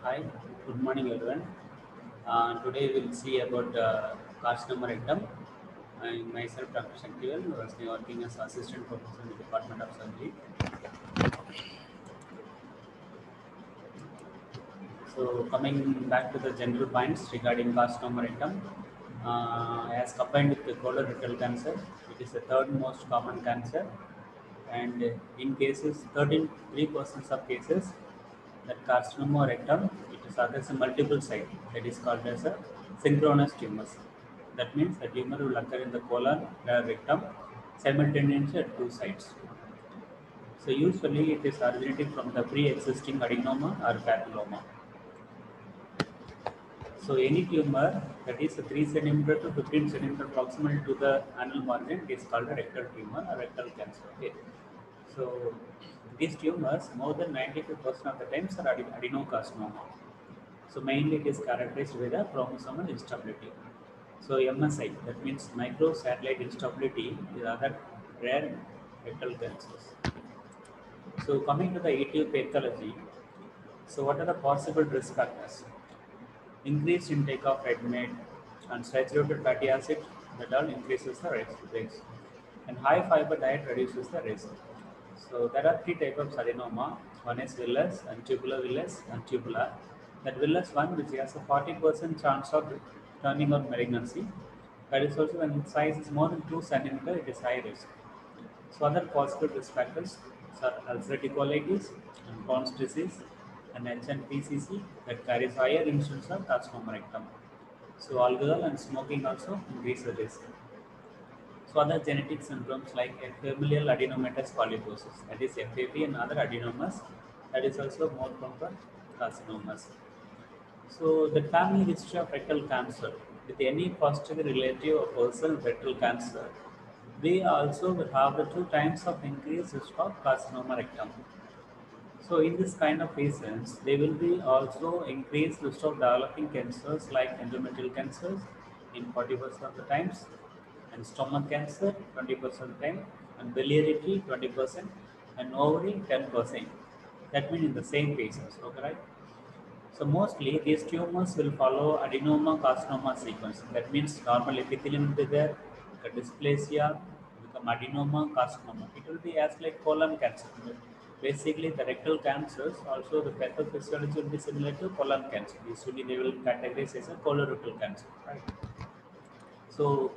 Hi, good morning everyone. Today we'll see about carcinoma rectum. I myself Dr. Shaktivel, was working as assistant professor in the Department of Surgery. So coming back to the general points regarding carcinoma rectum, as combined with the colorectal cancer, it is the third most common cancer, and in cases 13.3% of cases that carcinoma rectum, it is occurs in multiple sites. That is called as a synchronous tumors. That means the tumor will occur in the colon or rectum simultaneously at two sites. So usually it is originating from the pre-existing adenoma or papilloma. So any tumor that is 3 centimeter to 15 centimeter proximal to the anal margin is called a rectal tumor or rectal cancer. Okay. So these tumors more than 95% of the times are adenocarcinoma. So mainly it is characterized by the chromosomal instability. So MSI, that means microsatellite instability, is other rare rectal cancers. So coming to the etiopathy, so what are the possible risk factors? Increased intake of red meat and saturated fatty acid, that all increases the risk. And high fiber diet reduces the risk. So there are three types of adenoma. One is villus and tubular villus and tubular. That villus one which has a 40% chance of turning out malignancy. That is also when size is more than 2 centimeter, it is high risk. So other possible risk factors are ulcerative colitis and Crohn's disease and HNPCC that carries higher incidence of carcinoma rectum. So alcohol and smoking also increase the risk. So other genetic syndromes like familial adenomatous polyposis, that is FAP, and other adenomas, that is also more prone for carcinomas. So the family history of rectal cancer with any positive relative or person with rectal cancer, they also will have the two times of increased risk of carcinoma rectum. So in this kind of patients, they will be also increased risk of developing cancers like endometrial cancers in 40% of the times, and stomach cancer 20% of the time, and biliary 20%, and ovary 10%. That means in the same patients, okay, right? So mostly these tumors will follow adenoma carcinoma sequence. That means normal epithelium will be there, the dysplasia, become adenoma carcinoma. It will be as like colon cancer. Basically, the rectal cancers also the pathophysiology will be similar to colon cancer. Usually, they will categorize as a colorectal cancer, right? So,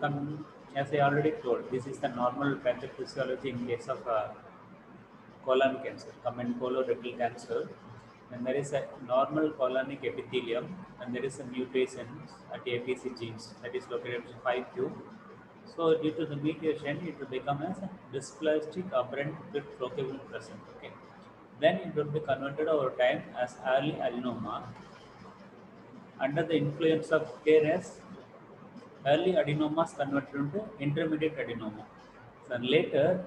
as I already told, this is the normal pathophysiology in case of colon cancer, common colorectal cancer, and there is a normal colonic epithelium, and there is a mutation at APC genes that is located at 5q. So due to the mutation, it will become as a dysplastic aberrant with locable present. Okay, then it will be converted over time as early adenoma under the influence of KRAS. Early adenomas converted into intermediate adenoma. So later,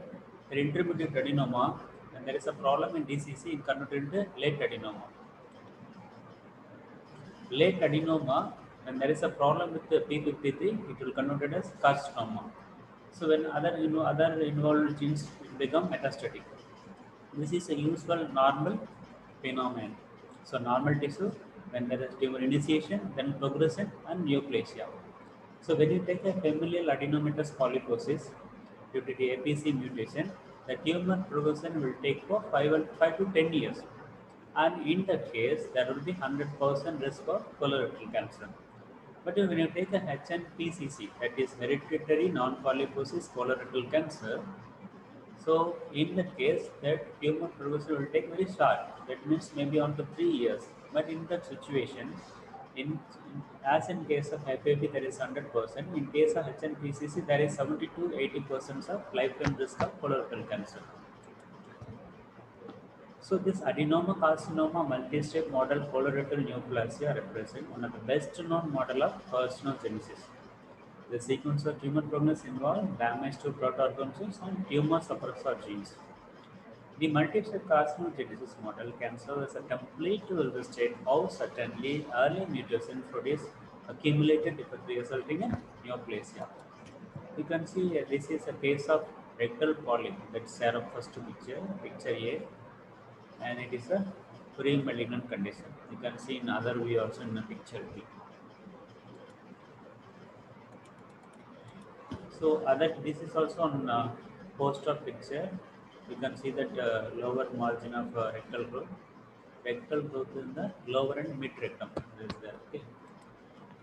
the intermediate adenoma, when there is a problem in DCC, it converted into late adenoma. Late adenoma, when there is a problem with the P53, it will convert it as carcinoma. So when other involved genes become metastatic. This is a usual normal phenomenon. So normal tissue, when there is tumor initiation, then progression and neoplasia. So when you take a familial adenomatous polyposis due to the APC mutation, the tumor progression will take for 5 to 10 years. And in that case, there will be 100% risk of colorectal cancer. But when you take a HNPCC, that is hereditary non-polyposis colorectal cancer, so in that case, that tumor progression will take very short. That means maybe on to 3 years. But in that situation, as in case of FAP, there is 100%. In case of HNPCC, there is 70 to 80% of lifetime risk of colorectal cancer. So this adenoma carcinoma multi-step model colorectal neoplasia represent one of the best known model of carcinogenesis. The sequence of tumor prognosis involve damage to proto-organisms and tumor suppressor genes. The multi-step carcinogenesis model can serve as a template to illustrate how certainly early mutations produce accumulated effect resulting in neoplasia. You can see this is a case of rectal polyp. That's our first picture A, and it is a pre-malignant condition. You can see in other view also in the picture B. So other this is also on post-op picture. You can see that lower margin of rectal growth. Rectal growth in the lower and mid rectum is there. Okay.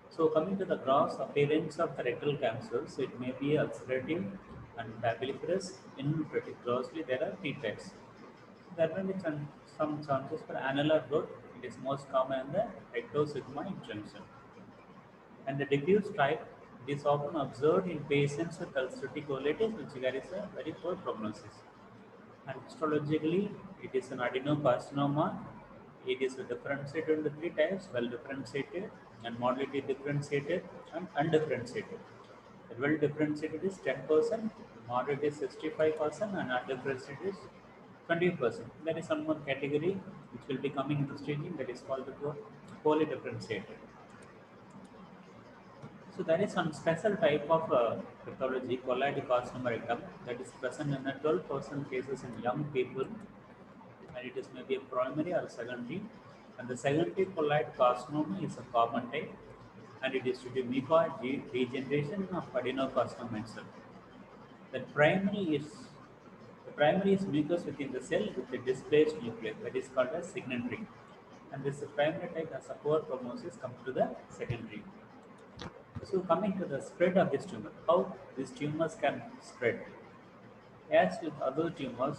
So coming to the gross appearance of the rectal cancers, it may be ulcerative and papillaceous. In pretty grossly, there are three types. There may be some chances for annular growth. It is most common in the ectosigmoid junction. And the diffuse type is often observed in patients with ulcerative colitis, which carries a very poor prognosis. And histologically, it is an adenocarcinoma. It is differentiated into three types: well differentiated, and moderately differentiated, and undifferentiated. The well differentiated is 10%, moderate is 65%, and undifferentiated is 20%. There is one more category which will be coming in the staging, that is called the poorly differentiated. So there is some special type of pathology, colloidal carcinoma rectum, that is present in the 12% cases in young people, and it is maybe a primary or secondary. And the secondary colloid carcinoma is a common type, and it is due to mucoid degeneration of adenocarcinoma itself. The primary is the primary is mucus within the cell with a displaced nucleus, that is called as signature. And this primary type has a poor prognosis compared to the secondary. So coming to the spread of this tumor, how these tumors can spread. As with other tumors,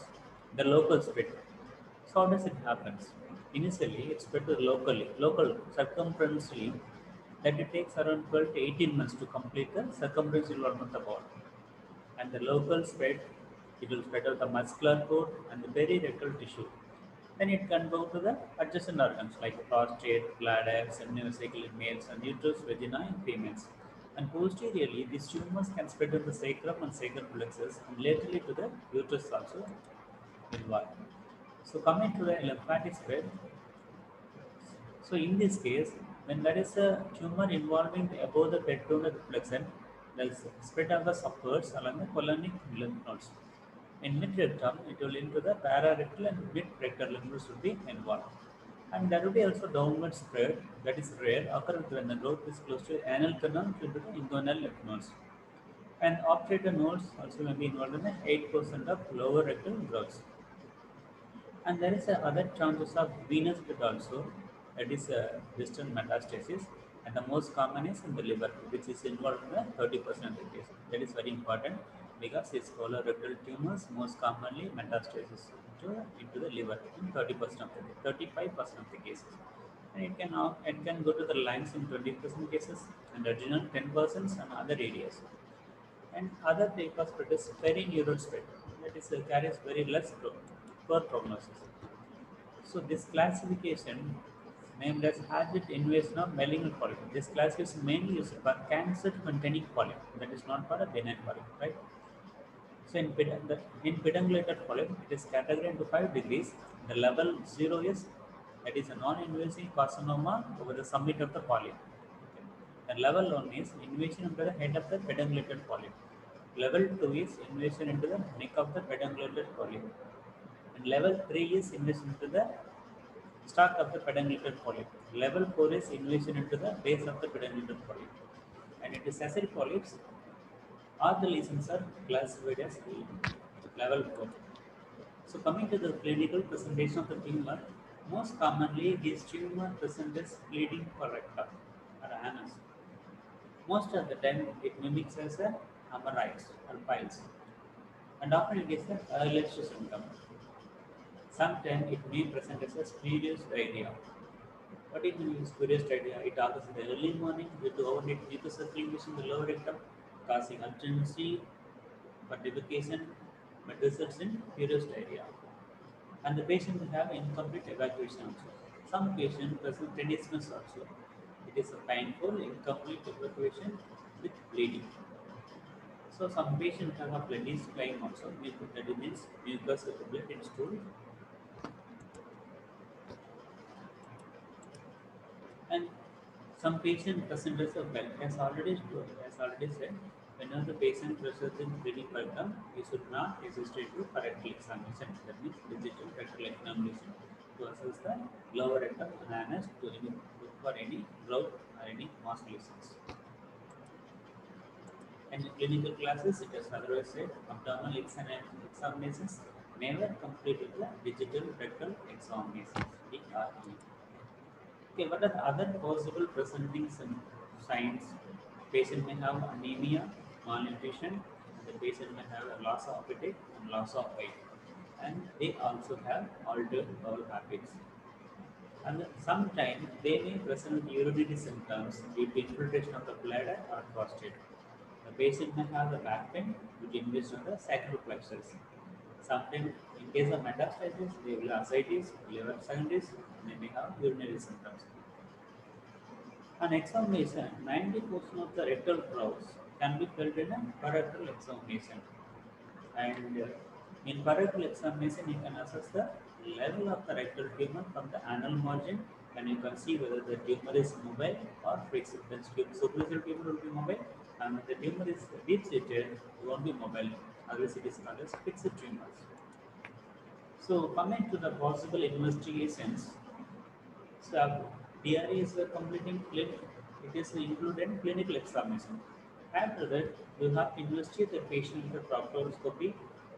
the local spread. So how does it happen? Initially, it spread local circumferentially, that it takes around 12 to 18 months to complete the circumferential involvement of the body. And the local spread, it will spread out the muscular cord and the perirectal tissue. Then it can go to the adjacent organs like prostate, bladder, semivesicle in males, and uterus, vagina in females. And posteriorly, these tumors can spread to the sacrum and sacral plexus, and laterally to the uterus also involved. So coming to the lymphatic spread, so in this case, when there is a tumor involving above the peritoneal reflection, the spread of the upwards along the colonic lymph nodes. In mid-rectum, it will into the pararectal and mid-rectal lymph nodes will be involved. And there will be also downward spread, that is rare, occur when the growth is close to anal canal to the inguinal lymph nodes. And obturator nodes also may be involved in the 8% of lower rectal growths. And there is a other chances of venous spread also, that is distant metastasis, and the most common is in the liver, which is involved in the 30% of the cases. That is very important because these colorectal tumors most commonly metastasis into the liver in 30% of the 35% of the cases. And it can go to the lungs in 20% cases, and adrenal 10% and other areas. And other type of spread is perineural spread, that is carries very less poor prognosis. So this classification named as Harvard invasion of malignant polyp. This classification mainly used for cancer-containing polyp, that is not for a benign polyp, right? So in peduncle polyp, it is categorized into 5 degrees. The level 0 is, that is a non-invasive carcinoma over the summit of the polyp. Okay. The level 1 is invasion into the head of the pedunculated polyp. Level 2 is invasion into the neck of the pedunculated polyp. And level 3 is invasion into the stalk of the pedunculated polyp. Level 4 is invasion into the base of the pedunculated polyp. And into sessile polyps, all the lesions are classified as level 4. So coming to the clinical presentation of the tumor, most commonly these tumor present as bleeding for rectum or anus. Most of the time it mimics as a hemorrhoids or piles, and often it is the earliest symptom. Sometimes it may present as a spurious diarrhea. What is the spurious diarrhea? It occurs in the early morning due to overheat mucus circulation in the lower rectum, causing urgency for defecation, but results in spurious diarrhea. And the patient will have incomplete evacuation also. Some patients present tenesmus also. It is a painful, incomplete evacuation with bleeding. So some patients have a bloody spleen also, that means mucus with blood in stool. And some patient present as a well, as already said, whenever the patient presents in bleeding rectum, you should not hesitate to for rectal examination. That means digital rectal examination to assess the lower rectum and anus to look for any growth or any mass lesions. In clinical classes, it is otherwise said abdominal examinations never completed the digital rectal examinations (DRE). Okay, what are the other possible presenting signs? Patient may have anemia, malnutrition, and the patient may have a loss of appetite and loss of weight, and they also have altered bowel habits. And sometimes they may present urinary symptoms due to infiltration of the bladder or prostate. The patient may have the back pain which involves on the sacral plexus. Sometimes, in case of metastasis, they will have ascites, liver secondaries, and they may have urinary symptoms. On examination, 90% of the rectal growths can be felt in a parectal examination. And in parectal examination, you can assess the level of the rectal tumor from the anal margin, and you can see whether the tumor is mobile or fixed. Then superficial tumor will be mobile, and when the tumor is deep seated, it won't be mobile. Otherwise, it is called as fixed tumors. So, coming to the possible investigations, so DRE is a completing clinic. It is included in clinical examination. After that, you have to investigate the patient with a proctoscopy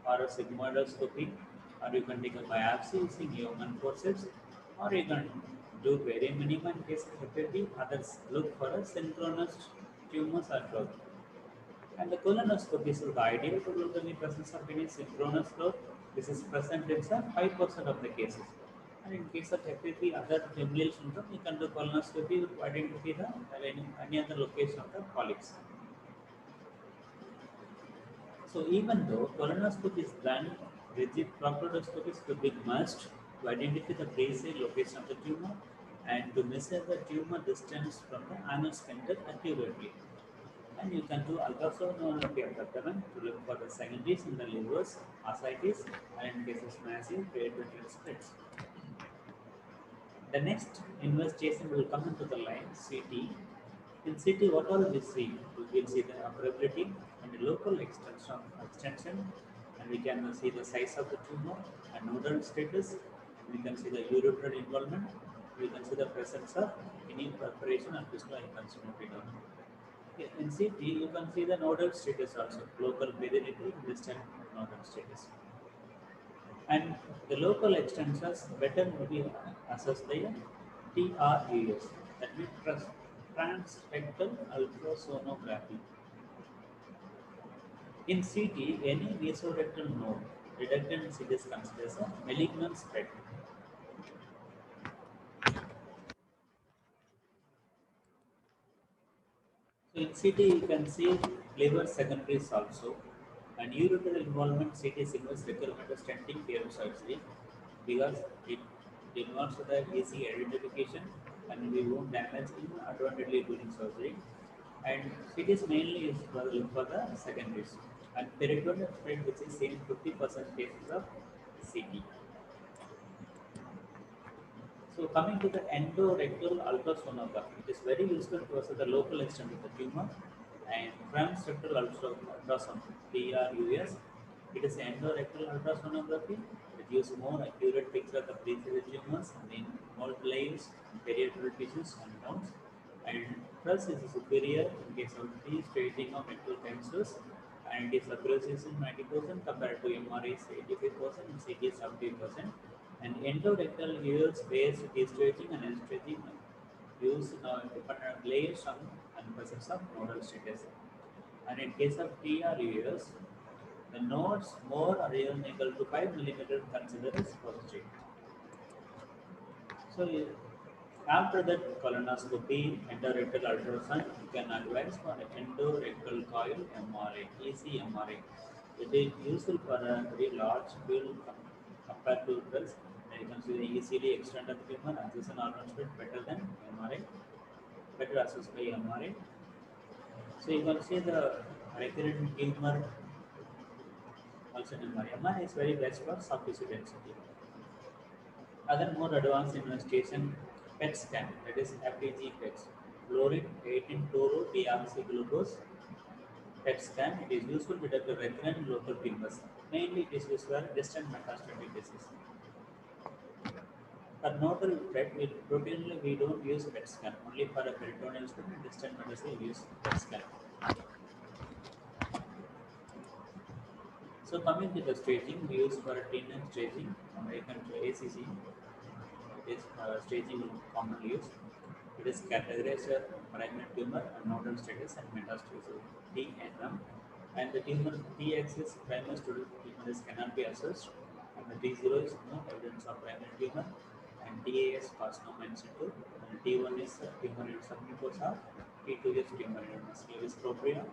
or a sigmoidoscopy, or you can take a biopsy using human forceps, or you can do very minimum case of FFP. Others look for a synchronous tumors or growth. And the colonoscopy is the ideal to look in the presence of any synchronous growth. This is present in some 5% of the cases. And in case of FAP, other familial syndrome, you can do colonoscopy to identify any other location of the polyps. So even though colonoscopy is done, rigid proctoscopy could be must to identify the precise location of the tumor and to measure the tumor distance from the anal sphincter accurately. And you can do ultrasonography of the abdomen to look for the secondaries in the livers, ascites, and in cases massive periodontal splits. The next investigation will come into the line CT. In CT, what all we see? We will see the operability and the local extension, and we can see the size of the tumor and nodal status. We can see the ureteral involvement. We can see the presence of any perforation and fistula incontinence. In CT, you can see the nodal status also, local virility, distant nodal status. And the local extensions better will be assessed by TRUS, that means transrectal ultrasonography. In CT, any vasorectal node detected in CT is considered as a malignant spread. So in CT, you can see liver secondaries also, and ureteral involvement CT signals requirement of stenting care surgery because it involves the easy identification and we won't damage inadvertently during surgery. And CT is mainly used for look for the secondaries. And peritoneal spread, which is seen in 50% cases of CT. So coming to the endorectal ultrasonography, it is very useful to assess the local extent of the tumor, and transrectal ultrasonography (TRUS). It is endorectal ultrasonography that gives more accurate picture of the precise tumors in mold layers, peritoneal tissues, and nodes. And TRUS is superior in case of the staging of rectal cancers, and its accuracy is 90% compared to MRI's 85% and CT's 70%. And endorectal yields based destaging and enstaging use dependent on layers and presence of nodal status. And in case of TRUS, the nodes more or even equal to 5 millimeter considered as positive. So after that colonoscopy, endorectal ultrasound, you can advise for endorectal coil MRI, ECMRI. It is useful for a very large field compared to breast. And you can see the easily extent of the tumor, access and organ spread better than MRI, better assessed by MRI. So you can see the recurrent tumor also in MRI. MRI is very best for soft tissue density. Other more advanced investigation, PET scan, that is FDG PETs, fluorine 18 fluoro deoxyglucose PET scan. It is useful to detect the recurrent local tumors. Mainly, it is used for distant metastatic disease. For nodal threat, routinely we don't use PET scan. Only for a peritoneal scan and distant medicine we use PET scan. So coming to the staging, we use for TNM staging, American ACC, it is staging commonly used. It is categorized as malignant tumor and nodal status and metastasis TNM. And the tumor T-axis primary student tumor is cannot be assessed, and the T0 is no evidence of primary tumor, and TAS carcinoma in situ, and T1 is tumor in submucosa, T2 is tumor in muscularis propria,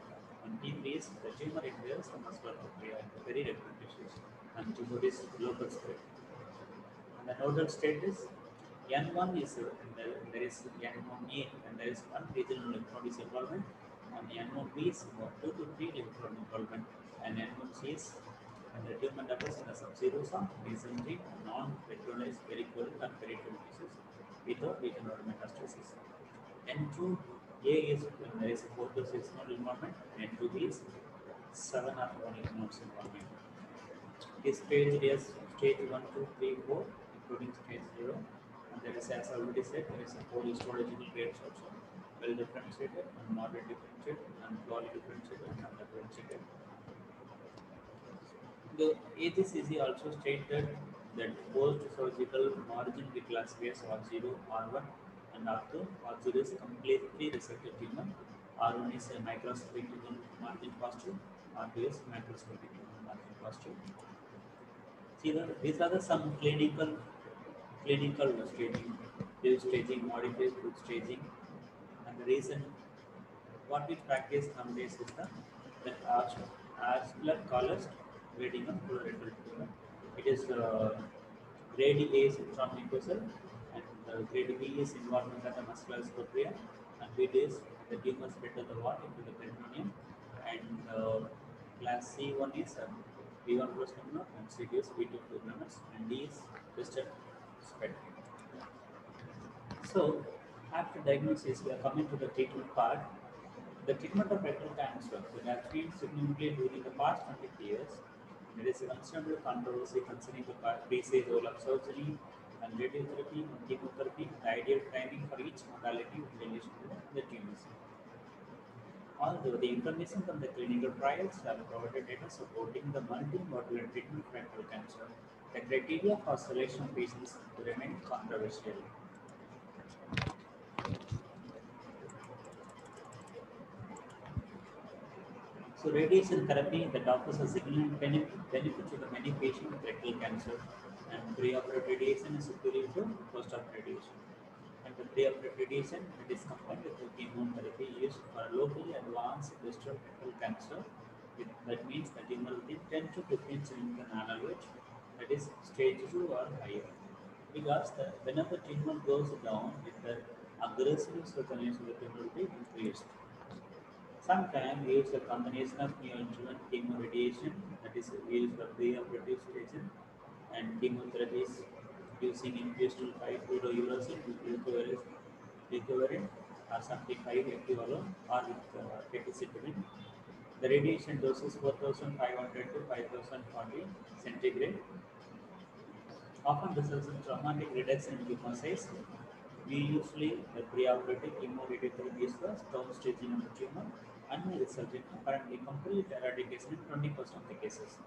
and T3 is the tumor in the muscular propria and the very recurrent tissues, and T4 is local spread. And the nodal state is N1 is there is N1A and there is one regional lymph node is involvement, and N1B is about 2 to 3 lymph node involvement, and N1C is and the tumor occurs in the subserosa, mesentery, non-retinalized pericolic and peritoneal disease without regional metastasis. N2A is when there is 4 to 6 node involvement, and N2B is 7 or more lymph nodes involvement. Is stage is stage 1, 2, 3, 4, including stage 0. And there is, as I already said, there is a whole histological grades also, well differentiated and moderate differentiated and poorly differentiated and undifferentiated. The AGCC also stated that post-surgical margin we classify as R0, R1 and R2. R0 is completely resected tumor. R1 is a microscopic margin positive. R2 is macroscopic margin positive. These are the some clinical staging, div staging, modified group staging, and the reason what we practice nowadays is that articular collars grading of colorectal tumor. It is grade A is intramucosal and grade B is involvement of the muscular propria, and B is the tumor spread to the wall into the peritoneum, and class C1 is B1 plus tumor and C is B2 tumors and D is distant spread. So, after diagnosis, we are coming to the treatment part. The treatment of rectal cancer will have changed significantly during the past 20 years. There is a considerable controversy concerning the precise role of surgery and radiotherapy and chemotherapy and the ideal timing for each modality in relation to the tumors. Although the information from the clinical trials have provided data supporting the multi-modular treatment of rectal cancer, the criteria for selection of patients remain controversial. So radiation therapy that offers a significant benefit to the many patients with rectal cancer, and pre-operative radiation is superior to post-operative radiation. And the pre-operative radiation that is combined with the chemotherapy used for locally advanced distal rectal cancer. That means the tumor within 10 to 15 centimeter nanometer, that is stage 2 or higher. Because whenever tumor goes down, the aggressiveness of the tumor will be increased. Sometimes we use a combination of neoadjuvant chemoradiation, that is used for preoperative stage, and chemotherapies using infused 5-fluorouracil with leucovorin or something 5-FU-alone or with capecitabine. The radiation dose is 4500 to 5040 centigrade, often results in traumatic reduction in tumor size. We usually the preoperative chemoradiotherapy is the stone staging of the tumor and may result in apparently complete eradication in 20% of the cases.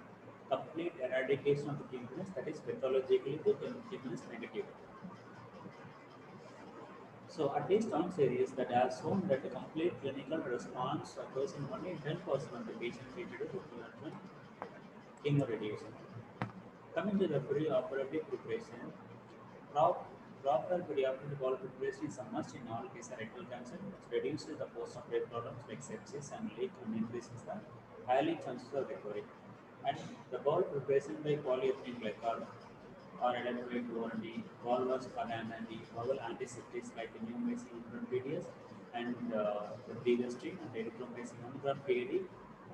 Complete eradication of the tumor, that is pathologically the tumor is negative. So at least on series that has shown that a complete clinical response occurs in only 10% of the patients treated with chemoradiation. Coming to the pre-operative preparation, proper preoperative bowel preparation is a must in all cases of rectal cancer. It reduces the post-operative problems like sepsis and leak and increases the highly chances of recovery. And the bowel preparation by polyethylene glycol or electrolyte ORD, valvas and bowel antiseptics like neomycin PDS and the Prevestrin and erythromycin 1 gram PAD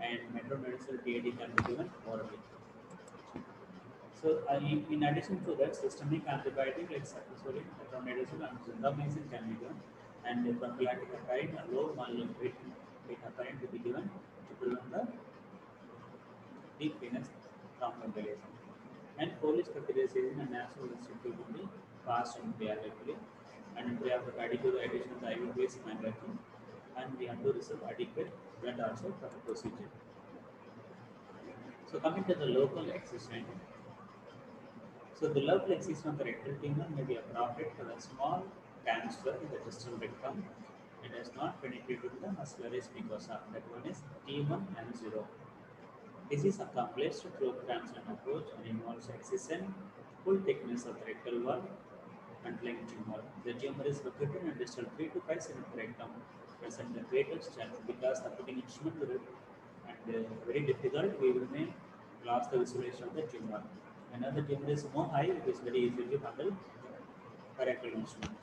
and metronidazole PAD can be given orally. So, in addition to that, systemic antibiotic like ceftriaxone, metronidazole, and zingamycin can be given, and the prophylactic heparin and low molecular weight heparin to be given to prevent the deep venous thromboembolism. And Polish catheterization and natural history will be fast and preemptively, and we have to adequate addition of the IV base mandatory, and we have to receive adequate blood also for the procedure. So coming to the local excision, so the local excision of the rectal tumor may be appropriate for a small cancer in the distal rectum. It has not penetrated the muscularis mucosa. That one is T1M0. This is accomplished through a transplant approach and involves excision, full thickness of the rectal wall, underlying tumor. The tumor is located in distal 3 to 5 cm rectum, present the greatest chance because the putting instrument will and very difficult. We will may lose the visualization of the tumor. Whenever the tumor is more high, it is very easy to handle the rectal instrument.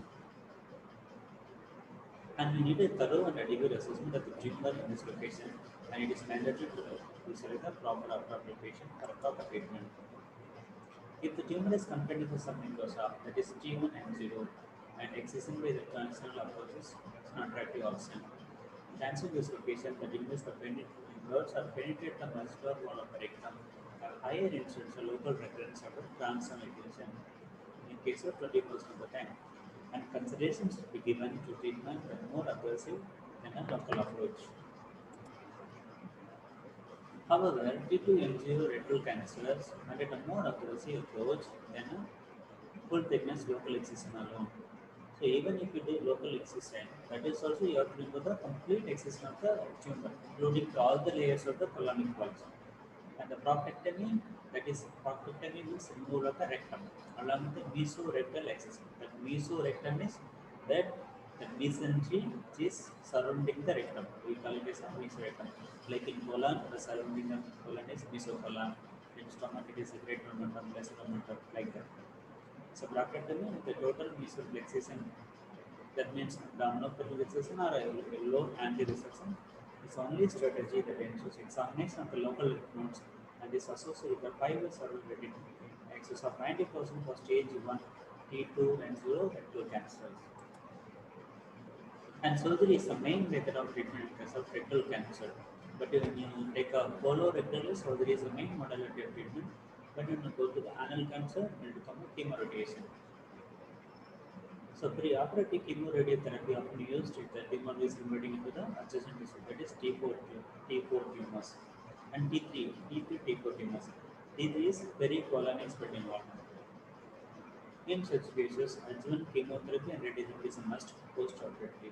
And we need a thorough and adequate assessment of the tumor in this location, and it is mandatory to select a proper appropriate patient for a proper treatment. If the tumor is confined to the submucosa, that is T1M0, and excision by the transitional approach is an attractive option. Cancer in this location that involves the nerves are penetrate the muscular wall of the rectum, have higher incidence of local recurrence of the transitional lesion in case of 20% of the time. And considerations should be given to treatment that more aggressive than a local approach. However, T2M0 rectal cancers had a more aggressive approach than a full thickness local excision alone. So even if you do local excision, that is also you have to remove the complete excision of the tumor, including all the layers of the colonic walls. And the prostatectomy, that is prostatectomy means removal of the rectum along with the mesorectal excision. That mesorectum is that the mesentery which is surrounding the rectum. We call it as a mesorectum. Like in colon, the surrounding of colon is mesocolon. In stomach, it is a greater omentum, lesser omentum, like that. So prostatectomy with the total mesorectal excision, that means abdominopelvic excision or a low anti-resection, is only strategy that ensures examination of the local lymph nodes and is associated with a 5-year survival rate in excess of 90% for stage 1, T2, and 0 rectal cancers. And surgery is the main method of treatment in case of rectal cancer. But when you take a colorectal, surgery is the main modality of treatment. But when you go to the anal cancer, it will become a chemoradiation. So preoperative chemoradiotherapy often used if the tumor is inverting into the adjacent tissue, that is T4 tumors, and T3 T4 tumors. T3 is pericolonic spread involvement. In such cases, adjuvant chemotherapy and radiation is a must post-operatively.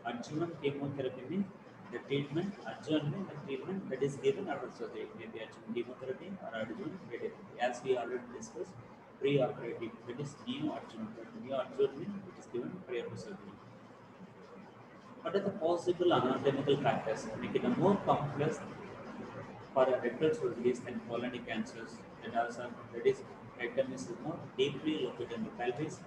Adjuvant chemotherapy means the treatment, adjuvant means the treatment that is given after surgery, maybe adjuvant chemotherapy or adjuvant radiotherapy. As we already discussed, pre-operative, that is neoadjuvant. Neoadjuvant means it is given prior to surgery. What are the possible anatomical factors make it a more complex for a rectal surgeries than colonic cancers that is rectum is more deeply located in the pelvis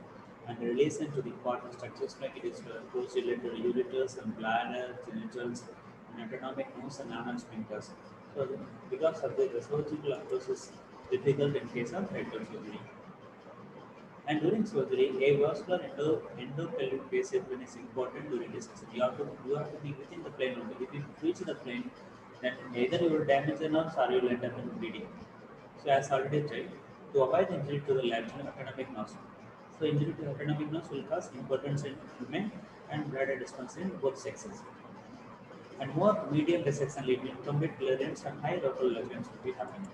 and relation to the important structures like it is closely related to ureters and bladder, genitals, and autonomic nerves and anal sphincters. So because of this, the surgical approach is difficult in case of rectal surgery. And during surgery, a vascular endopelvic fasciculum is important during dissection. You have to be within the plane only. If you reach the plane, then either you will damage the nerves or you will end up in bleeding. So as already said, to avoid injury to the lateral autonomic nerves. So injury to autonomic nerves will cause impotence in men and bladder dysfunction in both sexes. And more medium dissection lead to incomplete clearance and high local lesions will be happening.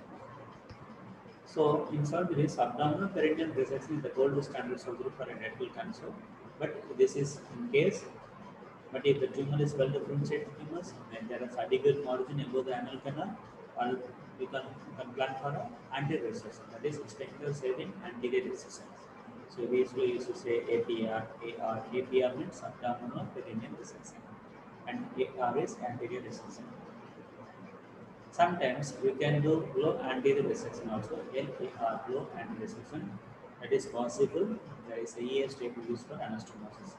So in surgeries, abdominal peritoneal resection is the gold standard surgery for a rectal cancer. But this is in case, but if the tumor is well differentiated tumors, then there is adequate margin above the anal canal, or you can plan for an anterior recession, that is sphincter saving anterior recession. So we usually used to say APR, AR. APR means abdominal peritoneal resection, and AR is anterior recession. Sometimes we can do low anterior resection also, LAR, low anterior resection. That is possible. There is a ES table used for anastomosis.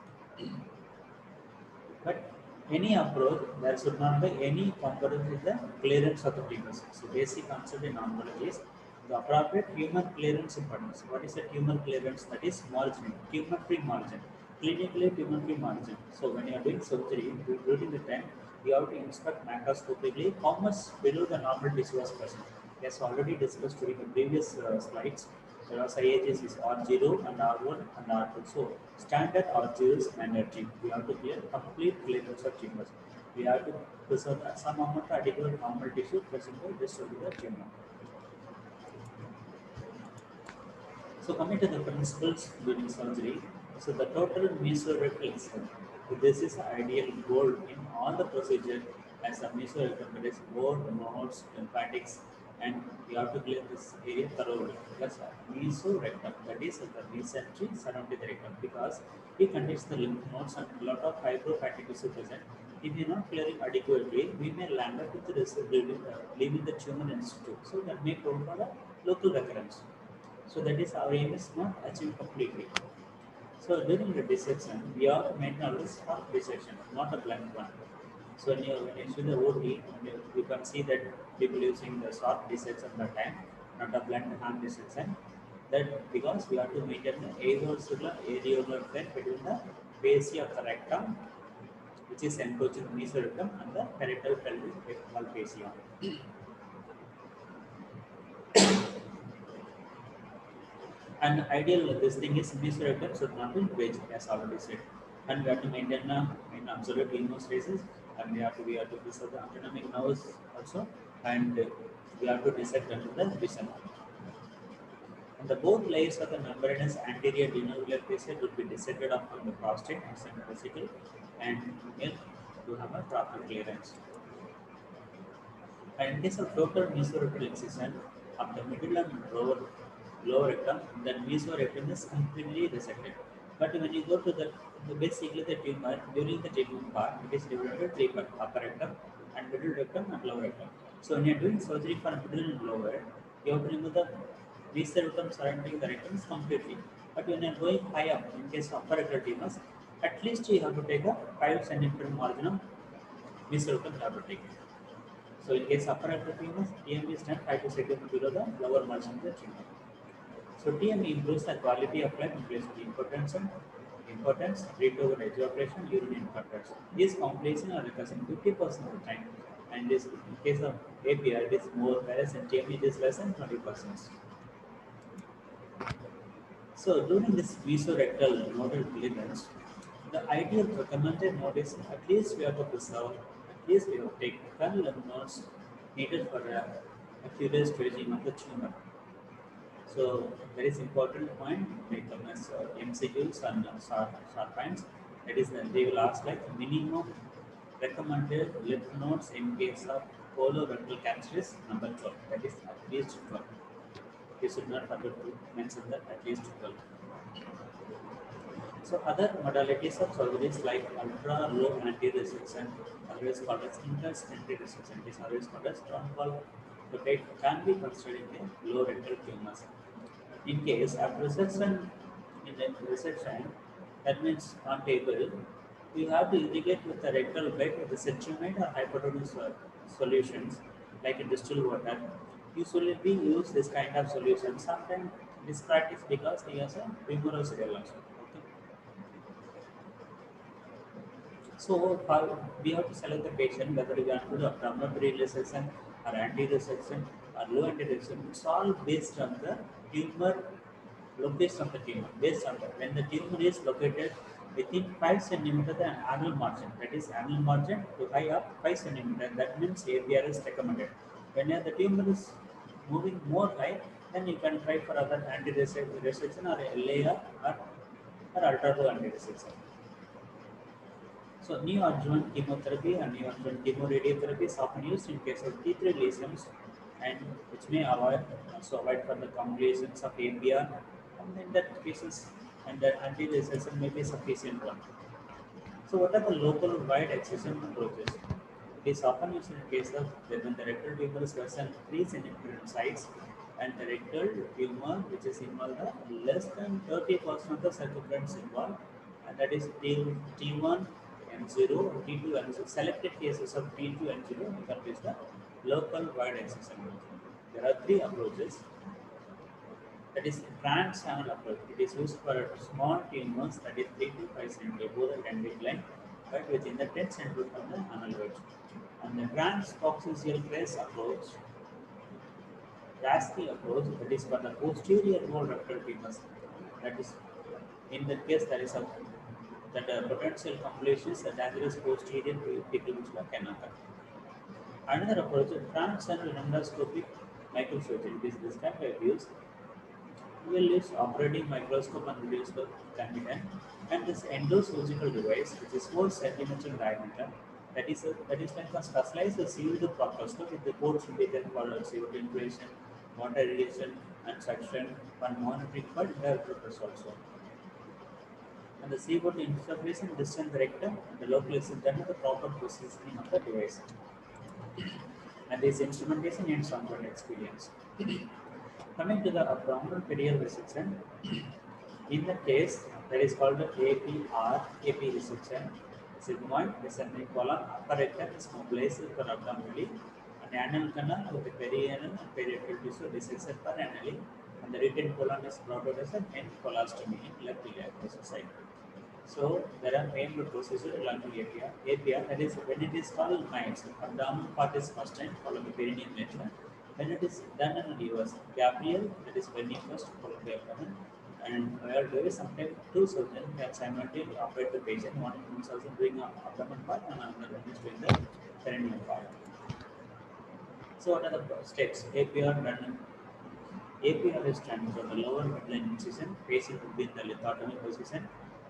But any approach, there should not be any compromise with the clearance of the tumors. So basic concept in oncology is the appropriate tumor clearance importance. What is the tumor clearance? That is margin, tumor-free margin. Clinically tumor-free margin. So when you are doing surgery, during the time, you have to inspect macroscopically how much below the normal tissue was present. Yes, already discussed during the previous slides. IHS is R0 and R1 and R2. So standard R0 is energy. We have to clear complete clearance of tumors. We have to preserve some amount of adequate normal tissue present to destroy the tumor. So coming to the principles during surgery, so the total mesorectal extent. So this is the ideal goal in all the procedure as a mesorectum. That is bone, nodes, lymphatics, and you have to clear this area thoroughly. That's mesorectum. That is the mesentery surrounding the rectum because it contains the lymph nodes and a lot of fibrofatty tissue present. If you're not clearing adequately, we may land up with the result leaving the tumor in situ. So that may prone for the local recurrence. So that is our aim is not achieved completely. So during the dissection, we have to maintain always half dissection, not a blunt one. So when you see the OT, you can see that people using the soft dissection at the time, not a blunt hand dissection. That because we have to maintain the areolar thread between the fascia of the rectum, which is encroaching the mesorectum, and the parietal pelvic wall fascia. And ideal this thing is mesorectum should not be wedged, as already said. And we have to maintain in absolute hemostasis, and we have to preserve the autonomic nerves also, and we have to dissect under the vision. And the both layers of the membranous anterior denuvular fascia will be dissected off from the prostate and centrovesical, and milk to have a proper clearance. And in case of total mesorectal excision of the middle and lower rectum, then mesorectum is completely resected. But when you go to basically the tumor, during the treatment part, it is divided into three parts: upper rectum and middle rectum and lower rectum. So when you are doing surgery for middle and lower, you have to remove the mesorectum surrounding the rectum completely. But when you are going high up, in case of upper rectal tumors, at least you have to take a 5 centimeter margin of mesorectum you have to take. So in case upper rectal tumors, TME is done 5 to 6 below the lower margin of the tumor. So TME improves the quality of life, increases importance, rate over ejaculation, urinary incontinence. These complications are recurring 50% of the time, and this in case of API it is more, whereas in TME it is less than 20%. So during this mesorectal nodal clearance, the ideal recommended node is at least we have to preserve, at least we have to take 10 lymph nodes needed for accurate staging of the tumor. So very important point, like as MCQs and short points, that is that they will ask like minimum recommended lymph nodes in case of colorectal cancer is number 12, that is at least 12. You should not forget to mention that at least 12. So other modalities of surgeries like ultra low anti-resection, otherwise called as intense anti-resection, is otherwise called as Troncal can be considered in the low rectal tumors. In case of resection, in the resection, that means on table, you have to irrigate with the rectal bed with the cetrimide or hypotonous solutions like a distilled water. Usually we use this kind of solution. Sometimes this practice because he has a tumorous cell also. Okay. So we have to select the patient whether we want to do abdominal resection or anti-resection or low anti-resection. It's all based on the tumor location of the tumor. Based on that, when the tumor is located within 5 centimeter the anal margin, that is anal margin to high up 5 centimeter, that means ABR is recommended. When the tumor is moving more high, then you can try for other anti-resection or LAR or ultra-low anti-resection. So neoadjuvant chemotherapy and neoadjuvant chemoradiotherapy is often used in case of T3 lesions, and which may avoid for the complications of ABR, and in that cases and the anti-recession may be sufficient one. So what are the local wide excision approaches? It is often used in case of when the rectal tumor is less than 3 centimeter in size and the rectal tumor which is involved less than 30% of the circumference involved, and that is T1 and 0, T2 and 0. Selected cases of T2 and 0 we can use the local wide excision. There are three approaches. That is trans-anal approach. It is used for small tumors that is 3 to 5 cm above the tendon line, but within the 10 cm from the anal wedge. And the transcoccygeal trace approach, Lasky approach, that is for the posterior wall rectal tumors, that is in that case there is a that potential complications and dangerous posterior fecal fistula can occur. Another approach is transcranial endoscopic microsurgery. This type of use will use operating microscope and radioscope can be done. And this endosurgical device, which is 4 centimeter diameter, that is like a specialized sealed proctoscope with the ports indicated for CO2 infiltration, water irrigation, and suction, and monitoring for indirect purpose also. And the CO2 interface and distance rectum and the local is done with the proper positioning of the device. And this instrumentation needs some experience. Coming to the abdominal perineal resection, in the case that is called the AP resection, sigmoid descending colon upper rectum is mobilized for abdominally, and anal canal with the perianal and parietal tissue dissection per anally, and the retained colon is brought out as a main colostomy in left iliac side. So there are main procedure along the APR, that is when it is called MITES, abdominal part is first time followed by perineum nature. When it is done in reverse, gabriel, that is perineum first followed by abdomen, and where there is sometimes two surgeons can simultaneously operate the patient, one surgeon doing the abdomen part and another one is doing the perineum part. So what are the steps? APR done. APR stands for the lower midline incision, facing between the lithotomy position,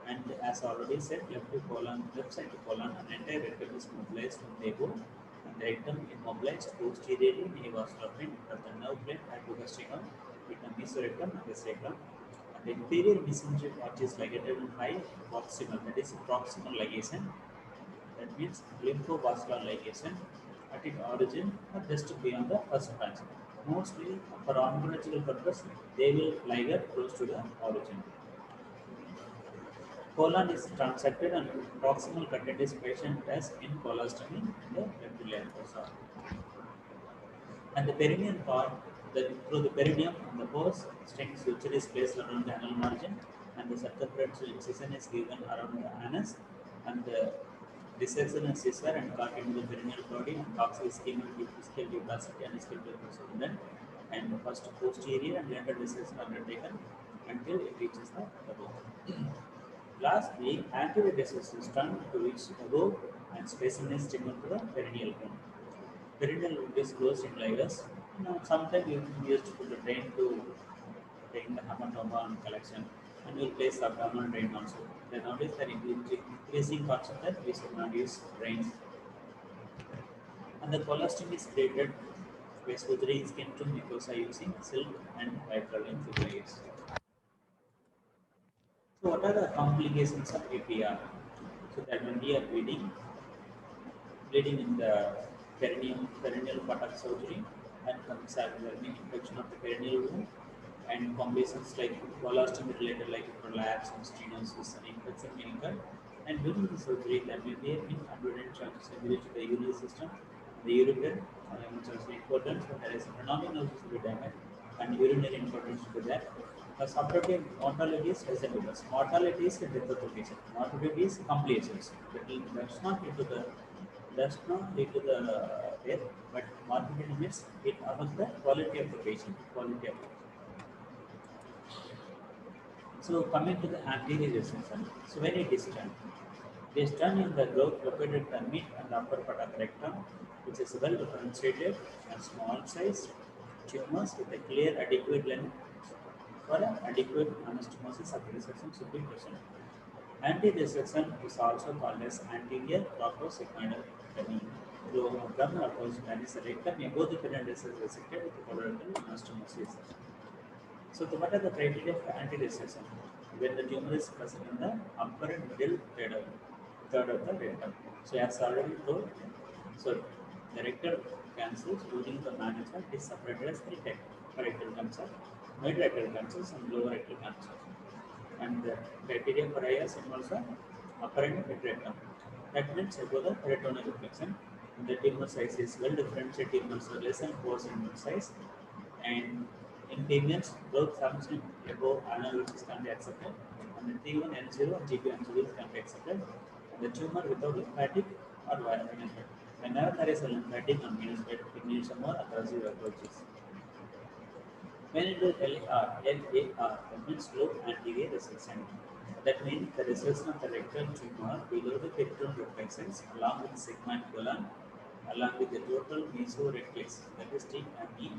and as already said, left side to colon, and entire rectum is mobilized from the above, and the rectum immobilized posteriorly in avascular plane of the nerve plane hypogastrinum between mesorectum and the sacrum. And the inferior mesenteric arch is ligated by proximal, that is proximal ligation. That means lymphovascular ligation at its origin or just beyond the first branch. Mostly for oncological purpose, they will ligate close to the origin. Colon is transected and proximal content is patient as in colostomy in the left fossa. And the perineal part, through the perineum and the pores, stent suture is placed around the anal margin, and the circumferential incision is given around the anus, and the dissection is scissor and cut into the perineal body, and coxal schema, fiscal capacity, and schedule done, and first posterior and later dissection are undertaken until it reaches the above. Lastly, anterior dissection is done to reach above, and spacing is taken to the perineal bone. Perineal wound is closed in layers. Sometimes you used to put a drain to drain the hematoma and collection, and we'll place abdominal drain also. Then nowadays there is increasing concept that we should not use drains. And the colostomy is created by suturing skin to mucosa using silk and bivalent fibers. So what are the complications of APR? So that will be a bleeding in the perineal part of surgery, and concerning infection of the perineal wound, and complications like colostomy related like prolapse and stenosis and infection may occur. And during the surgery, there may be an inadvertent injury to the urinary system, the ureter, which is important. So there is renal nerve to be damaged, and urinary incontinence to be there. The subtractive mortality is residuals. Mortality is death of the patient. Mortality is complications. Does not lead to the death, but morbidity means it affects the quality of the patient. So coming to the anterior resection. So when it is done, in the growth located in the mid and upper part of the rectum, which is well differentiated and small size tumors with a clear adequate length for an adequate anastomosis of the resection should be present. Anterior resection is also called as anterior proctosigmoidectomy. Through abdominal approach, that is the rectum above the perineal is resected with colorectal anastomosis. So what are the criteria for anterior resection? When the tumor is present in the upper and middle third of the rectum. So as already told, so the rectal cancers during the management is separated as three types: rectal cancer, mid rectal cancers, and lower rectal cancers. And the criteria for IS involves the upper and mid rectum. That means above the peritoneal reflection. The tumor size is well differentiated tumors are less than 4 cm size, and in females, growth function above analysis can be accepted, and the T1 N0 and G2 N0 can be accepted, and the tumor without lymphatic or venous bed. Whenever there is a lymphatic or venous bed, it needs a more aggressive approaches. When it is LAR, that means low anterior recession. That means the recession of the rectal tumor below the pectoral reflexes along with segment colon, along with the total mesorectus, that is T and E,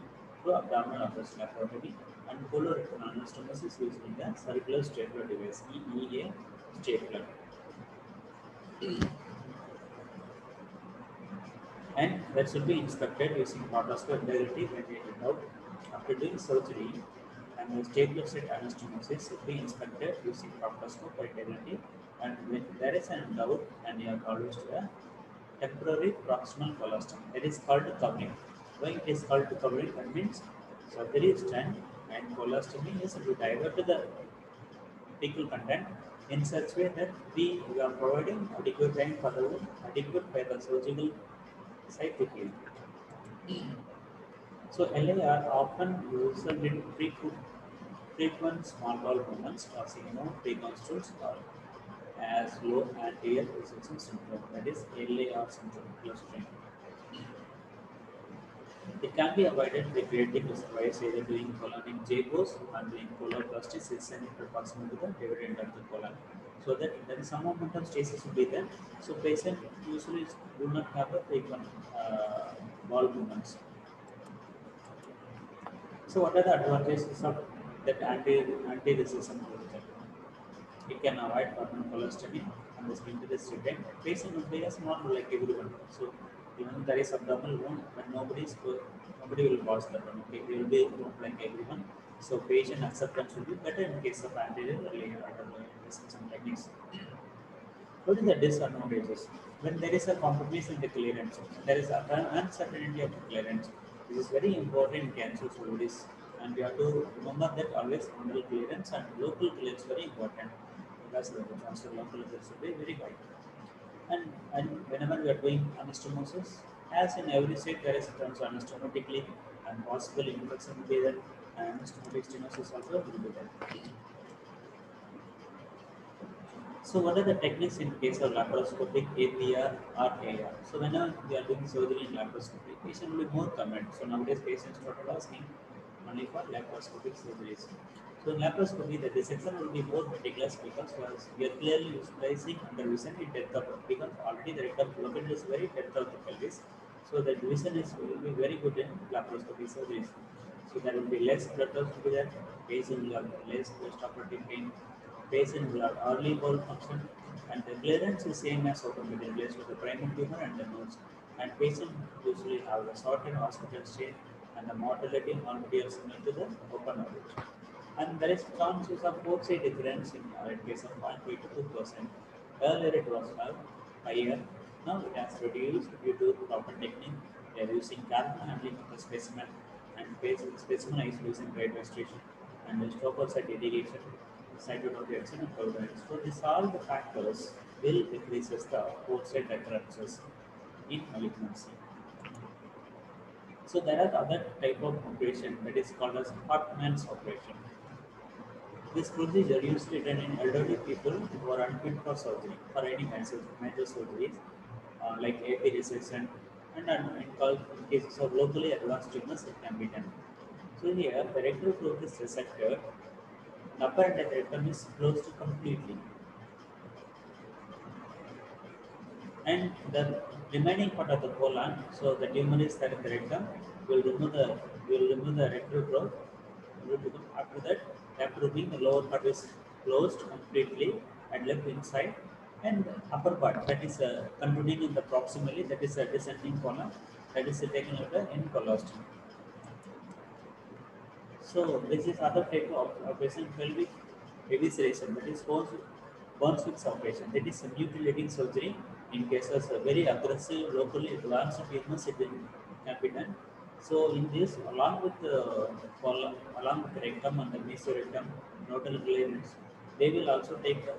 through abdominal upper laparotomy, and colorectal anastomosis using the circular stapler device, EEA stapler. And that should be inspected using proctoscope integrity when they get out. After doing surgery, and the stapler set anastomosis should be inspected using proctoscope integrity. And when there is an doubt, and you have always to a temporary proximal colostomy. That is called covering. Why it is called covering? That means surgery is done and colostomy is to divert the fecal content in such way that we are providing adequate time for the wound, adequate by the surgical site to heal. So LAR often used in frequent small bowel movements causing preconstruals or as low anterior recession syndrome, that is LAR syndrome clustering. It can be avoided by creating reservoirs either doing colonic J-pose or doing coloplasty systemic proximal to the dividend of the colon. So that there is some amount of stasis will be there. So patient usually do not have a frequent bowel movements. So what are the advantages of that anti-recession procedure? It can avoid permanent colostomy and the sphincter is retained. Patient will be as normal like everyone. So even there is abdominal wound, but nobody will watch that one. Okay, they will be wound like everyone. So patient acceptance will be better in case of anterior earlier recession techniques. What is the disadvantages? When there is a compromise in the clearance, there is an uncertainty of the clearance. This is very important in cancer studies, and we have to remember that always fundal clearance and local clearance is very important because the chance of local clearance will be very high. And whenever we are doing anastomosis, as in every state there is a terms anastomotically and possible infection will be there, and anastomotic stenosis also will be there. So what are the techniques in case of laparoscopic APR or AR? So whenever we are doing surgery in laparoscopy, patient will be more comment. So nowadays patients started asking only for laparoscopic surgeries. So in laparoscopy, the dissection will be more meticulous because we are clearly visualizing under vision in depth of because already the rectum located is very depth of the pelvis. So the vision is will be very good in laparoscopy surgeries. So there will be less blood loss will be there. Patient will have less post-operative pain. Patient will have early bowel function, and the clearance is same as open with replaced with the primary tumor and the nodes. And patient usually have a shortened hospital stay and the mortality already are similar to the open average. And there is chances of both side difference in case of 0.3 to 2%. Earlier it was higher. Now it has reduced due to proper technique. They are using carbon handling of the specimen and specimen isolation grade restoration and the stopper site irrigation, cytotoxin and chloride. So these all the factors will decreases the both side recurrences in malignancy. So there are other type of operation that is called as Hartmann's operation. This procedure usually done in elderly people who are unfit for surgery, for any major surgeries like AP resection, and in cases of locally advanced tumors, it can be done. So here, the rectal growth is resected, the upper end of the rectum is closed completely, and the remaining part of the colon, so the tumor is there in the rectum, will remove the rectal growth. After that, after removing the lower part is closed completely and left inside, and the upper part that is continuing in the proximally, that is a descending colon, that is taken out in colostomy. So this is other type of operation pelvic evisceration, that is bones fix operation. That is a mutilating surgery in cases of very aggressive locally advanced tumors it can be done. So in this, along with the along with the rectum and the mesorectum nodal clearance, they will also take the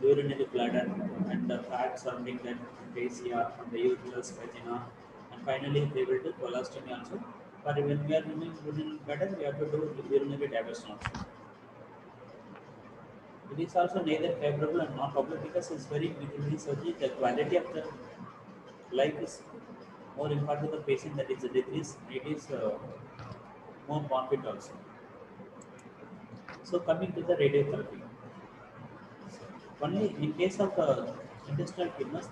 urinary bladder and the fat surrounding that fascia and the uterus, vagina, and finally they will do colostomy also. But when we are doing urinary bladder, we have to do urinary diversion also. It is also neither favorable and not popular because it's very urinary surgery. The quality of the life is more important to the patient that is a decrease. It is more profit also. So coming to the radiotherapy, only in case of intestinal tumors,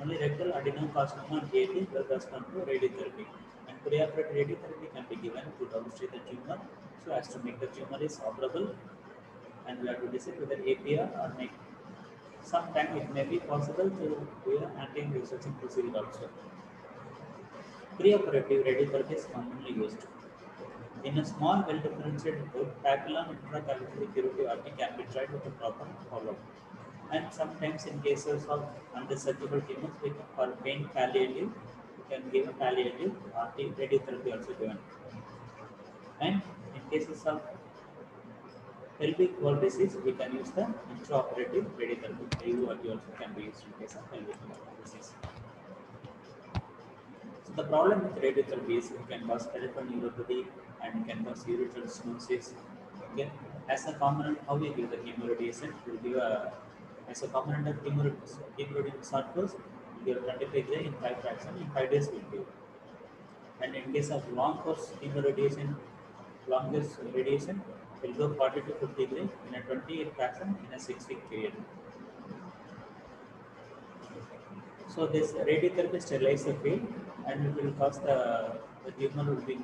only rectal adenocarcinoma and GAT will respond to radiotherapy. And preoperative radiotherapy can be given to demonstrate the tumor so as to make the tumor is operable, and we have to decide whether APR or make. Sometimes it may be possible to do an anti-researching procedure also. Preoperative radiotherapy is commonly used. In a small, well-differentiated group, papillon intracavitary curative RT can be tried with a proper follow-up. And sometimes, in cases of unresectable tumors, for pain palliative, we can give a palliative RT radiotherapy also given. And in cases of pelvic wall disease, we can use the intraoperative radiotherapy. IURT also can be used in case of pelvic wall disease. So the problem with radiotherapy is it can cause peripheral neuropathy and it can cause urethral stenosis. Okay. As a component, how we give the chemoradiation? We'll give as a component of chemoradiation short course, we give 25 gray in 5 fraction in 5 days we'll give. And in case of long course chemoradiation, longest radiation, will go 40 to 50 gray in a 28 fraction in a 6-week period. So this radiotherapy sterilizes the field and it will cause the tumor will be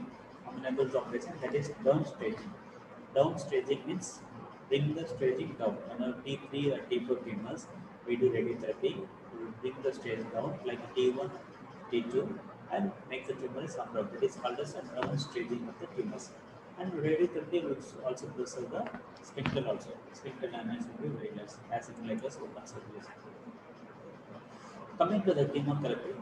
amenable to operation, that is down staging. Down staging means bring the staging down. T3 or T4 tumors, we do radiotherapy, we will bring the stage down like T1, T2 and make the tumor is unbroken. It is called as a down staging of the tumors. And radiotherapy will also preserve the sphincter also. Sphincter damage will be very less as in like a open surgery. Coming to the chemotherapy,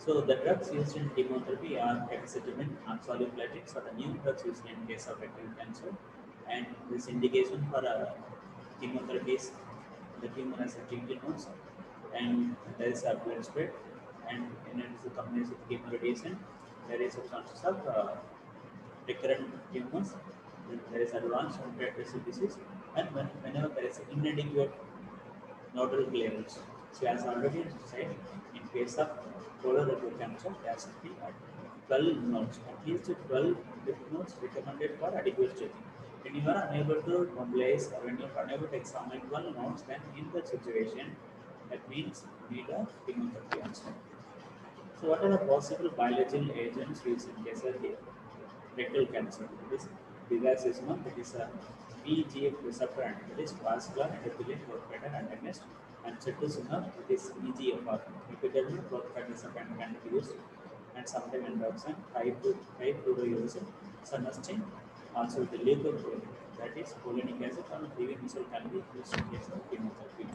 so the drugs used in chemotherapy are capecitabine, non-soluble platelets, are the new drugs used in case of rectal cancer. And this indication for chemotherapy is the tumor has a tinted nodes and there is a blood spread, and in it is a combination with chemoradiation, there is a chances of recurrent tumors, there is advanced pancreatic disease, and whenever there is inadequate nodal clearance. So as already said, in case of colorectal cancer, there should be 12 nodes, at least 12 lymph nodes recommended for adequate staging. When you are unable to mobilize or when you are unable to examine 12 nodes, then in that situation, that means you need a chemotherapy also. So what are the possible biological agents used in case of rectal cancer? This bevacizumab, that is a VEGF receptor antagonist, vascular endothelial growth factor antagonist, and cetuximab, it is EGFR, epithelial growth factor receptor can be used, and sometimes endoxin, 5-fluorouracil, sunstin, also the leucotriene, that is folinic acid, or levodopa can be used in case of chemotherapy.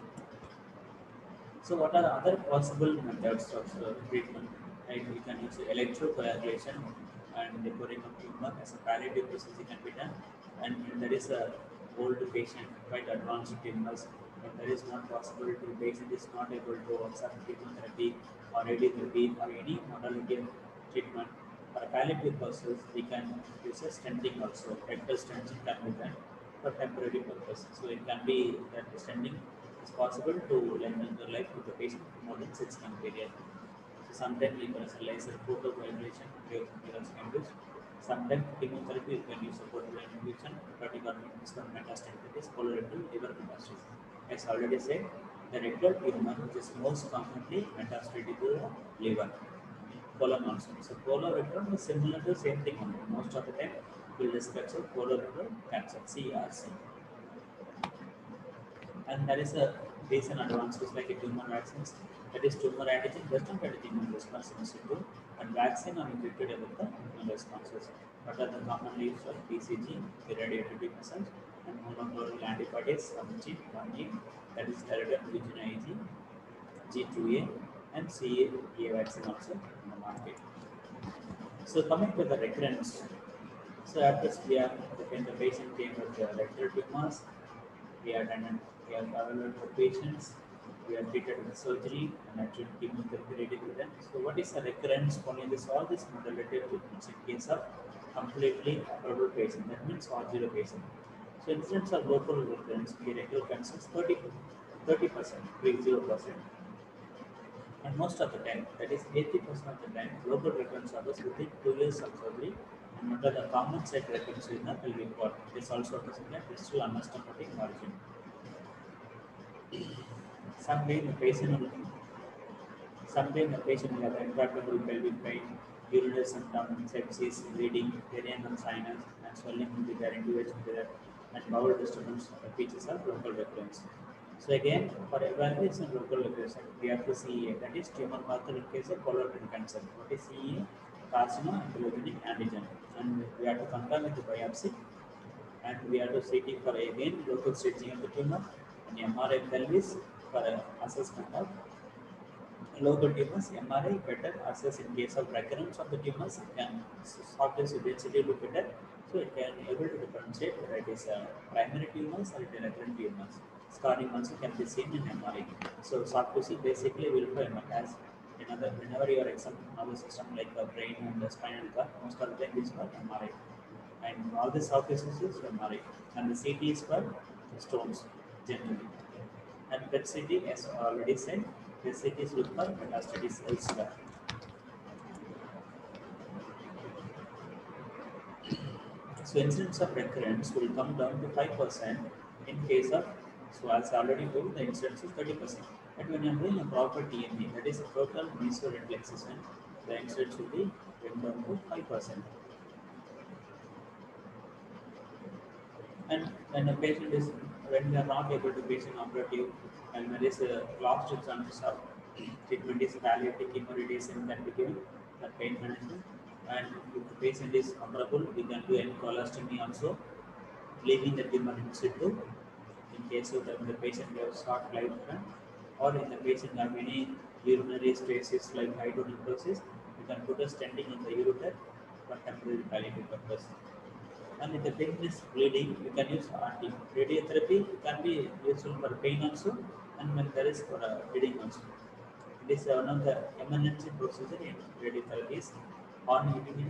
So what are the other possible methods of treatment? Like we can use electrocoagulation and the pouring of tumor as a palliative procedure can be done. And when there is a old patient, quite advanced tumors, but there is not possible to, the patient is not able to accept chemotherapy or radiotherapy or any modality of treatment. For palliative purposes, we can use a stenting also. Rectal stenting can be done for temporary purpose. So it can be that the stenting is possible to lengthen the life of the patient more than 6 month period. So sometimes we can laser photocoagulation, can use. Sometimes chemotherapy you can use a photocoagulation, particularly metastasis, colorectal liver metastasis. As already said, the rectal tumor which is most commonly metastatic to the liver. Colon also. So colorectal is similar to the same thing only. Most of the time we will discuss colorectal cancer, CRC. And there is a recent advances like a tumor vaccines, that is tumor antigen based on immune response in situ, and vaccine are encrypted with the immune responses. What are the commonly used are BCG, irradiated tumor cells, and monoclonal antibodies of G1A, that is Terademugina G2A, and CA vaccine also in the market. So coming to the recurrence, so after we have when the patient came with the rectal tumors, we have evaluated the patients, we have treated with surgery and actually chemotherapy ready with them. So what is the recurrence? Only this all this modality of treatments in case of completely operable patient, that means R0 patient. So incidence of local recurrence in rectal cancer is 30%, 30%. And most of the time, that is 80% of the time, local recurrence occurs within 2 years of surgery, Under the common set recurrence in the pelvic wall. This also present a distal anastomotic margin. Someday the patient will have intractable pelvic pain, urinary symptom, sepsis, bleeding, perianal sinus, and swelling will be there, individual there, and bowel disturbance features of local recurrence. So again, for evaluation of local recurrence, we have to see that is tumor marker in case of colorectal cancer. What is CEA? Carcinoma ankylosing antigen, and we have to confirm with the biopsy, and we have to CT for again local staging of the tumor, and MRI pelvis for assessment of local tumors. MRI better assess in case of recurrence of the tumors. It can soft tissue density look better, so it can able to differentiate whether it is primary tumors or it is recurrent tumors. Scarring also can be seen in MRI. So soft tissue basically will for as another whenever you are examining another system like the brain and the spinal cord, most of the time is for MRI, and all the soft tissues is MRI, and the CT is for stones generally. And PET CT, as already said, PET CT is looked for metastasis elsewhere. So incidence of recurrence will come down to 5% in case of, so as I already told, the incidence is 30%. But when you are doing a proper TME, that is a total mesorectal excision, the incidence will be went down to 5%. And when a patient is, when we are not able to patient operative, and there is a last chances of treatment is palliative chemoradiation can be given, the pain management, and if the patient is operable, we can do any colostomy also, leaving the tumor in situ. In case of the patient has short lifespan, or in the patient have any urinary stasis like hydronephrosis, we can put a stenting in the ureter for temporary palliative purpose. And if the patient is bleeding, you can use RT. Radiotherapy can be useful for pain also, and when there is for bleeding also. It is one of the emergency procedure in radiotherapies.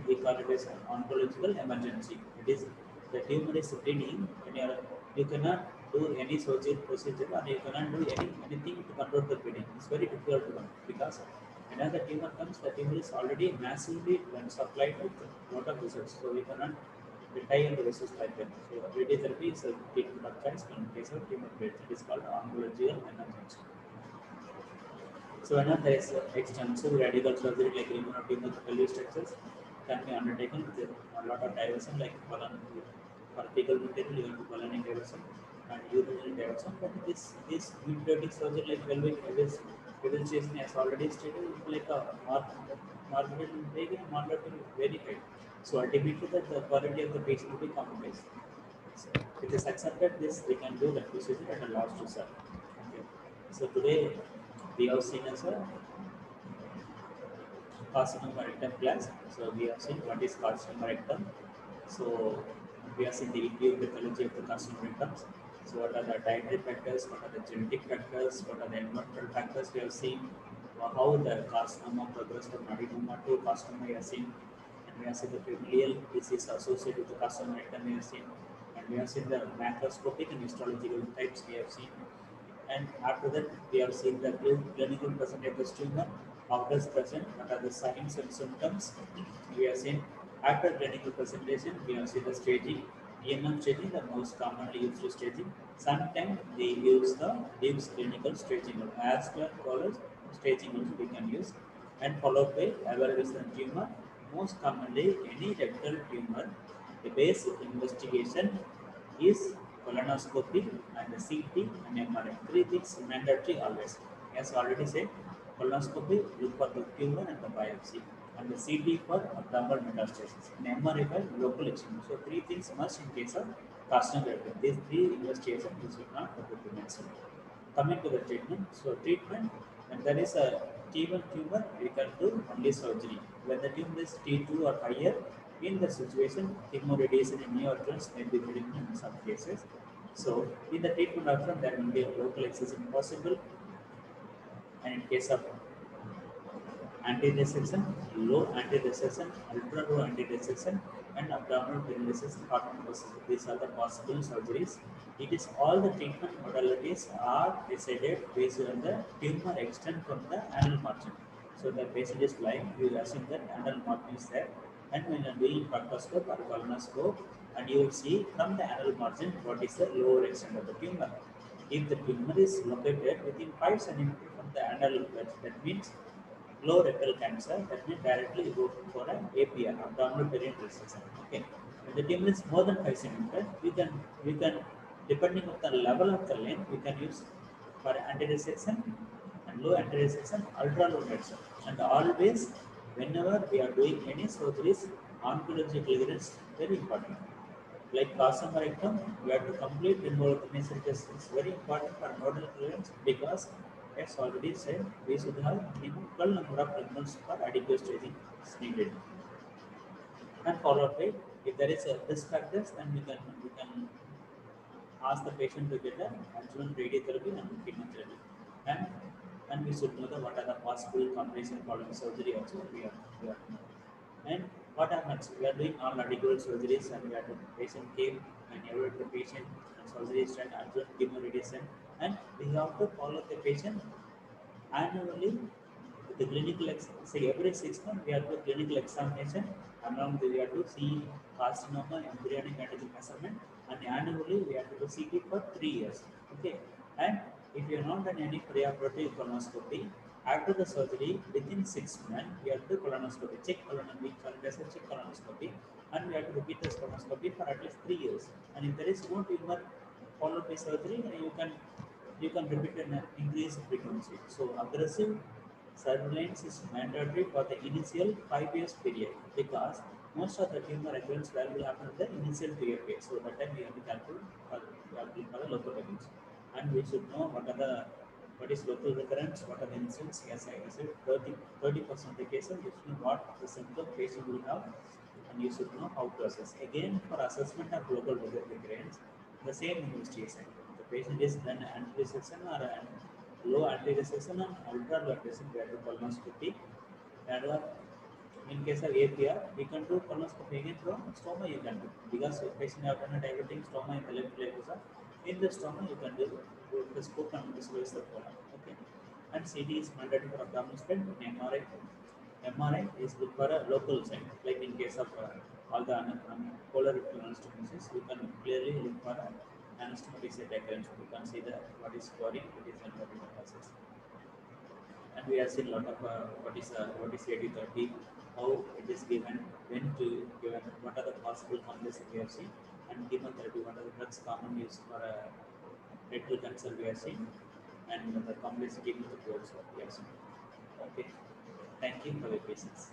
We call it as an oncological emergency. It is the tumor is bleeding, and you cannot do any surgery procedure, or you cannot do anything to control the bleeding. It's very difficult to do because when the tumor comes, the tumor is already massively supplied with a lot of results. So we cannot retire the vessels like that. So radiotherapy is a treatment of choice in case of tumor bleeds. It is called oncological emergency. So when there is extensive radical surgery like removal of tumor pelvic structures can be undertaken with a lot of diversion like colon for fecal material, you have to colonic diversion and urinary diversion. But this mutilating surgery like pelvic rehabilitation as already stated is like a morbidity very high. So ultimately the quality of the patient will be compromised. So it is accepted this we can do that procedure at a last resort. Okay. So today we have seen as a carcinoma rectum class. So we have seen what is carcinoma rectum. So we have seen the etiology of the carcinoma rectums. So what are the dietary factors, what are the genetic factors, what are the environmental factors we have seen, how the carcinoma progressed from adenoma to carcinoma we have seen, and we have seen the familial disease associated with the carcinoma rectum we have seen, and we have seen the macroscopic and histological types we have seen. And after that, we have seen the clinical present of the tumor, how does present, what are the signs and symptoms. We have seen after clinical presentation, we have seen the staging, EMM staging, the most commonly used staging. Sometimes they use the DIMS clinical staging, as well as staging also we can use, and followed by evaluation of tumor. Most commonly, any rectal tumor, the basic investigation is colonoscopy and the CT and MRI. Three things mandatory always. As already said, colonoscopy look for the tumor and the biopsy, and the CT for abdominal metastasis, and MRI for local excision. So three things must in case of carcinoma. These three investigations we should not forget to mention. Coming to the treatment, so treatment when there is a T1 tumor, we can do only surgery. When the tumor is T2 or higher, in the situation, chemoradiation and neoadjuvants may be treatment in some cases. So, in the treatment option, there will be a local excision possible, and in case of anti-resection, low anti-resection, ultra-low anti-resection, and abdominal resection, these are the possible surgeries. It is all the treatment modalities are decided based on the tumor extent from the anal margin. So the patient is lying, you assume that anal margin is there. And when you are doing proctoscope or colonoscope, and you will see from the anal margin what is the lower extent of the tumor. If the tumor is located within 5 centimeters from the anal, that means low rectal cancer, that means directly you go for an APR, abdominal perineal resection. Okay. When the tumor is more than 5 centimeters, we can depending on the level of the length, we can use for anti-resection and low anti-resection, ultra low resection. And always, whenever we are doing any surgeries, oncology clearance very important. Like carcinoma, we have to complete removal of the nasal test. It's very important for nodal clearance because, as already said, we should have minimum 12 number of terminals for adequate staging is needed. And follow up rate. If there is a risk factors, then we can ask the patient to get an adjuvant radiotherapy and chemotherapy. And and we should know that what are the possible combination following surgery also we are and what happens? We are doing all radical surgeries and we are the patient came and evaluate the patient and surgery is done, adjuvant chemoradiation, and we have to follow the patient annually with the clinical say every 6 months we have to clinical examination along with we have to see carcinoma, embryonic antigen measurement, and annually we have to do CT for 3 years. Okay, and if you are not done any preoperative colonoscopy after the surgery within 6 months we have to colonoscopy check colonoscopy check colonoscopy, and we have to repeat this colonoscopy for at least 3 years. And if there is no tumor followed by surgery, you can repeat an increased frequency. So aggressive surveillance is mandatory for the initial 5 years period because most of the tumor recurrence will happen in the initial period. So that time we have to calculate for the local recurrence. And we should know what is local recurrence, what are the incidents. Yes, I said 30% of the cases you should know what the symptom patient will have, and you should know how to assess. Again, for assessment of local recurrence, the same investigation. The patient is done anti-recession or low anti-recession and ultra low anti-recession, we have to colonoscopy. And in case of APR, we can do colonoscopy again from stoma. You can do because the patient have done a diabetic stoma in the left leg. In the stoma, you can do the scope and visualize the colon. Okay, and CT is mandatory for abdominal spread. MRI is good for a local site, like in case of all the polar anastomosis, you can clearly look for an anastomotic site occurrence. You can see the what is scoring, what is and what is the process. And we have seen a lot of what is 80/30, how it is given, when to given, what are the possible combinations we have seen, and chemotherapy, what are the drugs common used for rectal cancer we have seen, and the combination chemotherapy also we have seen. Okay, thank you for your patience.